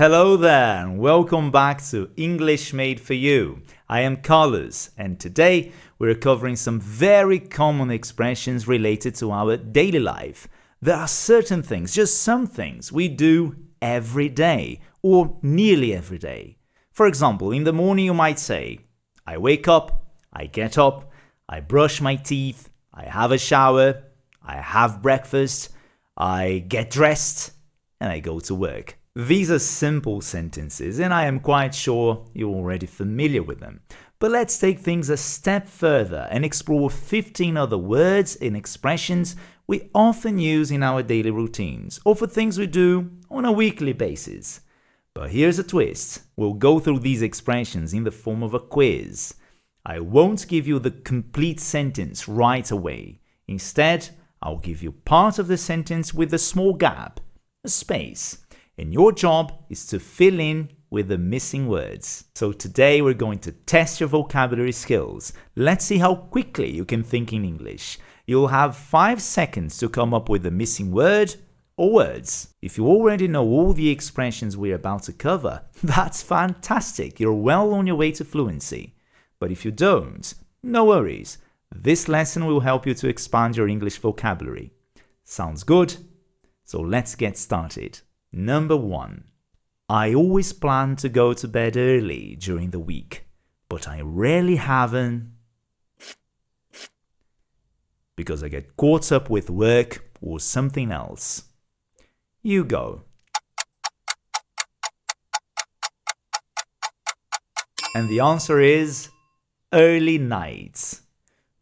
Hello there and welcome back to English Made for You. I am Carlos and today we're covering some very common expressions related to our daily life. There are certain things, just some things, we do every day or nearly every day. For example, in the morning you might say, I wake up, I get up, I brush my teeth, I have a shower, I have breakfast, I get dressed, and I go to work. These are simple sentences and I am quite sure you're already familiar with them. But let's take things a step further and explore 15 other words and expressions we often use in our daily routines or for things we do on a weekly basis. But here's a twist. We'll go through these expressions in the form of a quiz. I won't give you the complete sentence right away. Instead, I'll give you part of the sentence with a small gap, a space. And your job is to fill in with the missing words. So today we're going to test your vocabulary skills. Let's see how quickly you can think in English. You'll have 5 seconds to come up with the missing word or words. If you already know all the expressions we're about to cover, that's fantastic. You're well on your way to fluency. But if you don't, no worries. This lesson will help you to expand your English vocabulary. Sounds good? So let's get started. Number 1. I always plan to go to bed early during the week, but I rarely haven't because I get caught up with work or something else. You go. And the answer is early nights.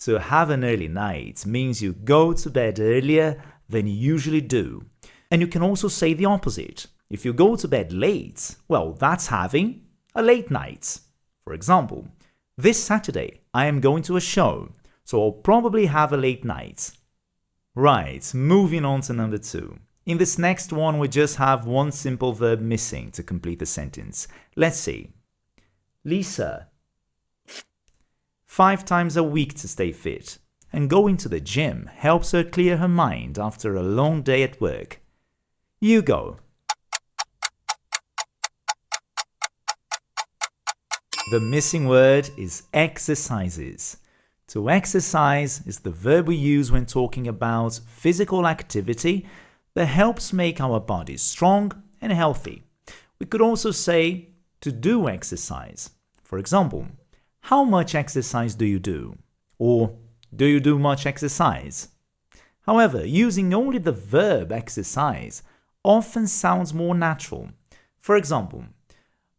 To have an early night means you go to bed earlier than you usually do. And you can also say the opposite. If you go to bed late, well, that's having a late night. For example, this Saturday I am going to a show, so I'll probably have a late night. Right, moving on to number 2. In this next one, we just have one simple verb missing to complete the sentence. Let's see. Lisa. 5 times a week to stay fit, and going to the gym helps her clear her mind after a long day at work. You go. The missing word is exercises. To exercise is the verb we use when talking about physical activity that helps make our bodies strong and healthy. We could also say to do exercise. For example, how much exercise do you do? Or do you do much exercise? However, using only the verb exercise often sounds more natural. For example,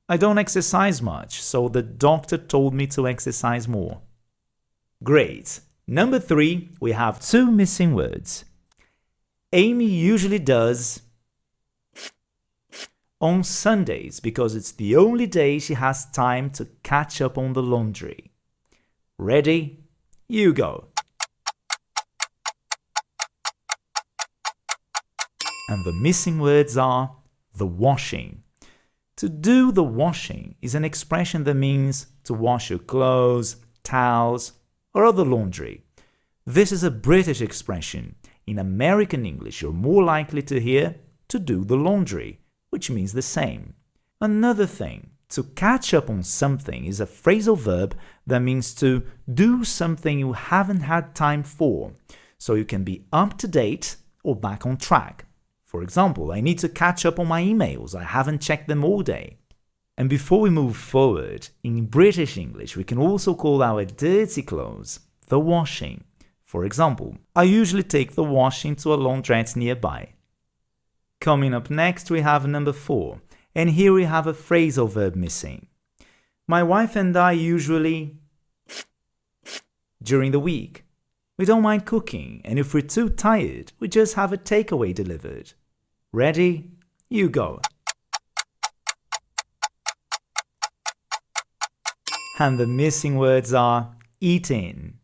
I don't exercise much, so the doctor told me to exercise more. Great. Number 3, we have 2 missing words. Amy usually does on Sundays because it's the only day she has time to catch up on the laundry. Ready? You go. And the missing words are the washing. To do the washing is an expression that means to wash your clothes, towels, or other laundry. This is a British expression. In American English, you're more likely to hear to do the laundry, which means the same. Another thing, to catch up on something is a phrasal verb that means to do something you haven't had time for, so you can be up to date or back on track. For example, I need to catch up on my emails. I haven't checked them all day. And before we move forward, in British English, we can also call our dirty clothes the washing. For example, I usually take the washing to a laundrette nearby. Coming up next, we have number 4. And here we have a phrasal verb missing. My wife and I usually during the week. We don't mind cooking, and if we're too tired, we just have a takeaway delivered. Ready? You go. And the missing words are eat in.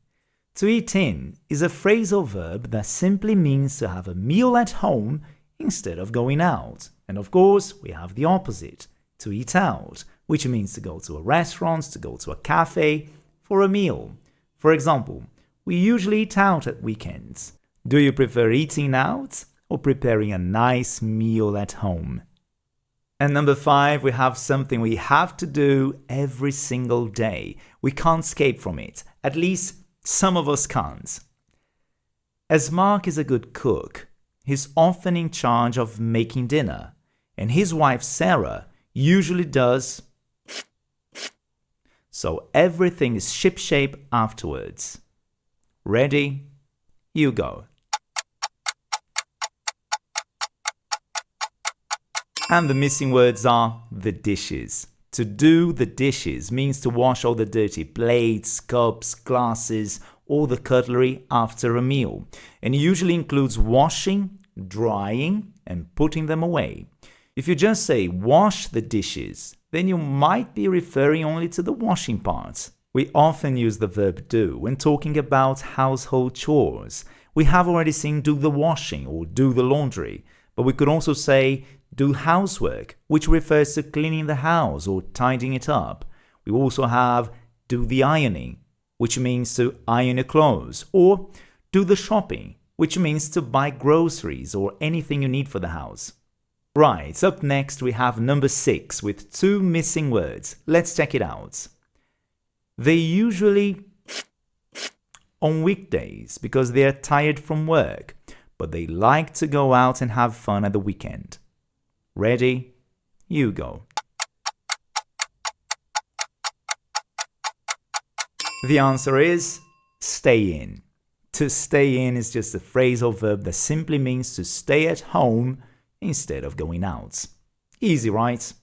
To eat in is a phrasal verb that simply means to have a meal at home instead of going out. And of course, we have the opposite, to eat out, which means to go to a restaurant, to go to a cafe for a meal. For example, we usually eat out at weekends. Do you prefer eating out or preparing a nice meal at home? And number 5, we have something we have to do every single day. We can't escape from it. At least some of us can't. As Mark is a good cook, he's often in charge of making dinner, and his wife Sarah usually does. So everything is shipshape afterwards. Ready? You go. And the missing words are the dishes. To do the dishes means to wash all the dirty plates, cups, glasses, all the cutlery after a meal. And it usually includes washing, drying, and putting them away. If you just say wash the dishes, then you might be referring only to the washing part. We often use the verb do when talking about household chores. We have already seen do the washing or do the laundry, but we could also say do housework, which refers to cleaning the house or tidying it up. We also have do the ironing, which means to iron your clothes, or do the shopping, which means to buy groceries or anything you need for the house. Right, up next we have number 6 with 2 missing words. Let's check it out. They usually on weekdays because they are tired from work, but they like to go out and have fun at the weekend. Ready? You go. The answer is stay in. To stay in is just a phrasal verb that simply means to stay at home instead of going out. Easy, right?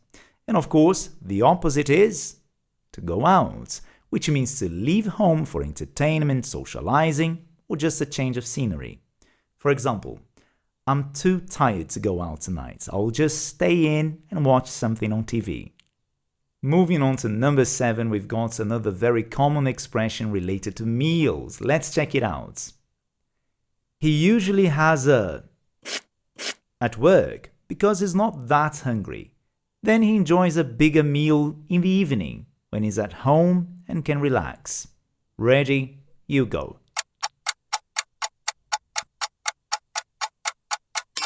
And of course, the opposite is to go out, which means to leave home for entertainment, socializing, or just a change of scenery. For example, I'm too tired to go out tonight. I'll just stay in and watch something on TV. Moving on to number 7, we've got another very common expression related to meals. Let's check it out. He usually has a at work because he's not that hungry. Then he enjoys a bigger meal in the evening when he's at home and can relax. Ready? You go.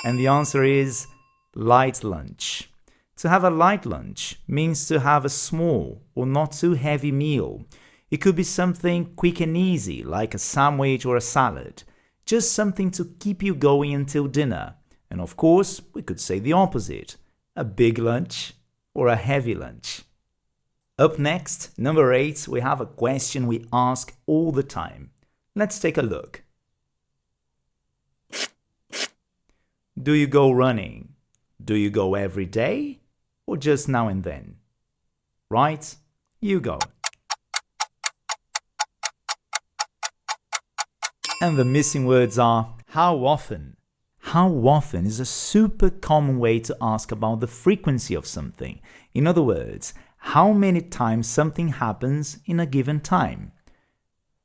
And the answer is light lunch. To have a light lunch means to have a small or not too heavy meal. It could be something quick and easy like a sandwich or a salad. Just something to keep you going until dinner. And of course, we could say the opposite, a big lunch or a heavy lunch. Up next, number 8, we have a question we ask all the time. Let's take a look. Do you go running? Do you go every day or just now and then? Right? You go. And the missing words are how often. How often is a super common way to ask about the frequency of something. In other words, how many times something happens in a given time.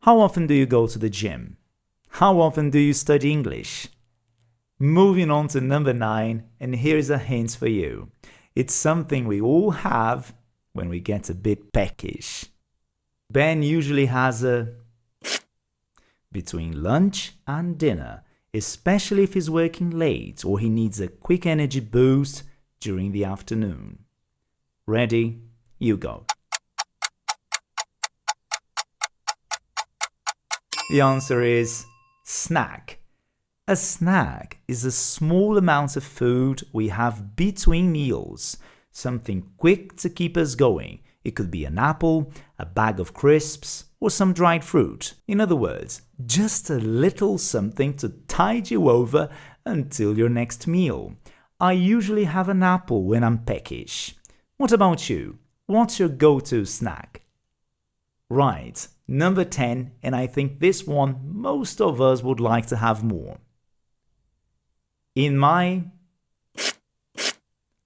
How often do you go to the gym? How often do you study English? Moving on to number 9, and here's a hint for you. It's something we all have when we get a bit peckish. Ben usually has a between lunch and dinner, especially if he's working late or he needs a quick energy boost during the afternoon. Ready? You go. The answer is snack. A snack is a small amount of food we have between meals, something quick to keep us going. It could be an apple, a bag of crisps, or some dried fruit. In other words, just a little something to tide you over until your next meal. I usually have an apple when I'm peckish. What about you? What's your go-to snack? Right, number 10, and I think this one most of us would like to have more.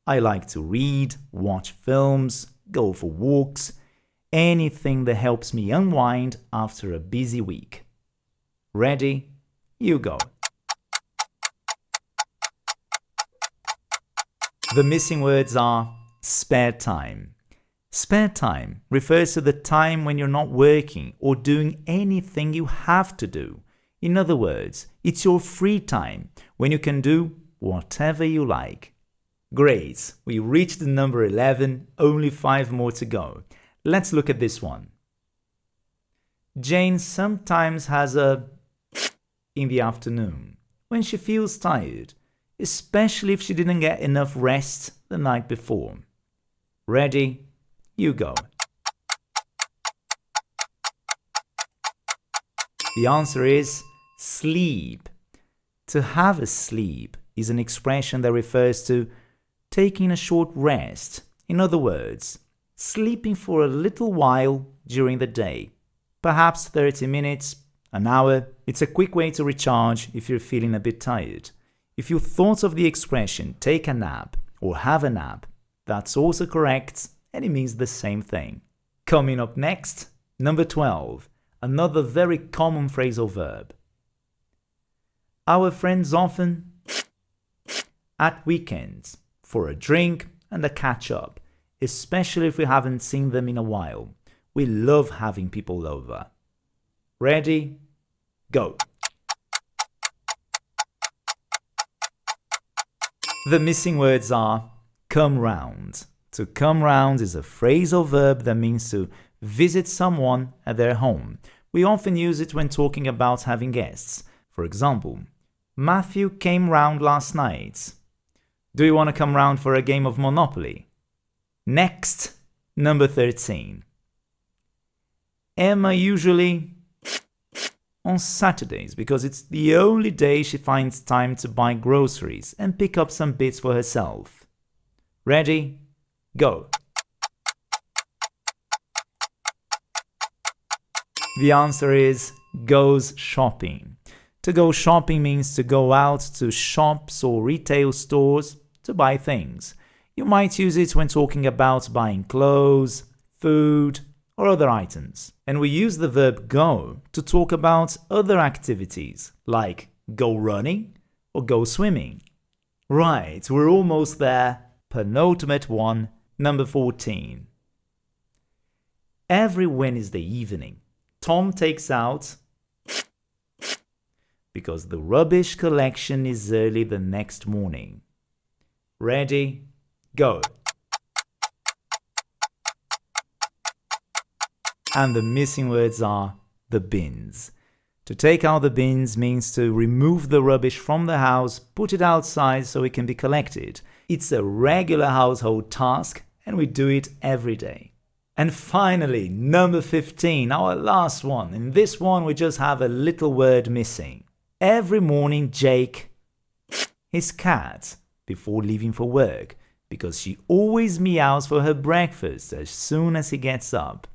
I like to read, watch films, go for walks, anything that helps me unwind after a busy week. Ready? You go. The missing words are spare time. Spare time refers to the time when you're not working or doing anything you have to do. In other words, it's your free time when you can do whatever you like. Great, we reached the number 11, only 5 more to go. Let's look at this one. Jane sometimes has a in the afternoon when she feels tired, especially if she didn't get enough rest the night before. Ready? You go. The answer is sleep. To have a sleep is an expression that refers to taking a short rest. In other words, sleeping for a little while during the day. Perhaps 30 minutes, an hour. It's a quick way to recharge if you're feeling a bit tired. If you thought of the expression take a nap or have a nap, that's also correct and it means the same thing. Coming up next, number 12, another very common phrasal verb. Our friends often at weekends for a drink and a catch up, especially if we haven't seen them in a while. We love having people over. Ready? Go. The missing words are come round. To come round is a phrasal verb that means to visit someone at their home. We often use it when talking about having guests. For example, Matthew came round last night. Do you want to come round for a game of Monopoly? Next, number 13. Emma usually on Saturdays because it's the only day she finds time to buy groceries and pick up some bits for herself. Ready? Go. The answer is goes shopping. To go shopping means to go out to shops or retail stores to buy things. You might use it when talking about buying clothes, food, or other items. And we use the verb go to talk about other activities like go running or go swimming. Right, we're almost there. Penultimate one, number 14. Every Wednesday evening, Tom takes out because the rubbish collection is early the next morning. Ready? Go. And the missing words are the bins. To take out the bins means to remove the rubbish from the house, put it outside so it can be collected. It's a regular household task and we do it every day. And finally, number 15, our last one. In this one, we just have a little word missing. Every morning, Jake, his cat, before leaving for work, because she always meows for her breakfast as soon as he gets up.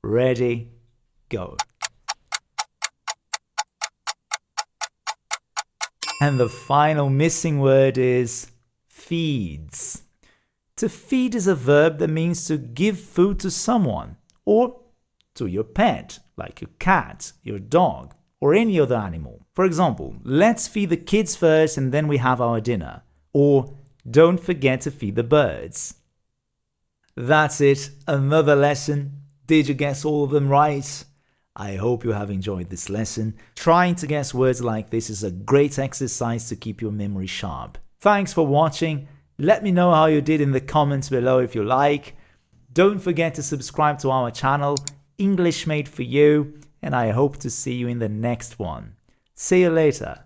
Ready, go. And the final missing word is feeds. To feed is a verb that means to give food to someone or to your pet, like your cat, your dog, or any other animal. For example, let's feed the kids first and then we have our dinner. Or don't forget to feed the birds. That's it, another lesson. Did you guess all of them right? I hope you have enjoyed this lesson. Trying to guess words like this is a great exercise to keep your memory sharp. Thanks for watching. Let me know how you did in the comments below if you like. Don't forget to subscribe to our channel, English Made For You, and I hope to see you in the next one. See you later.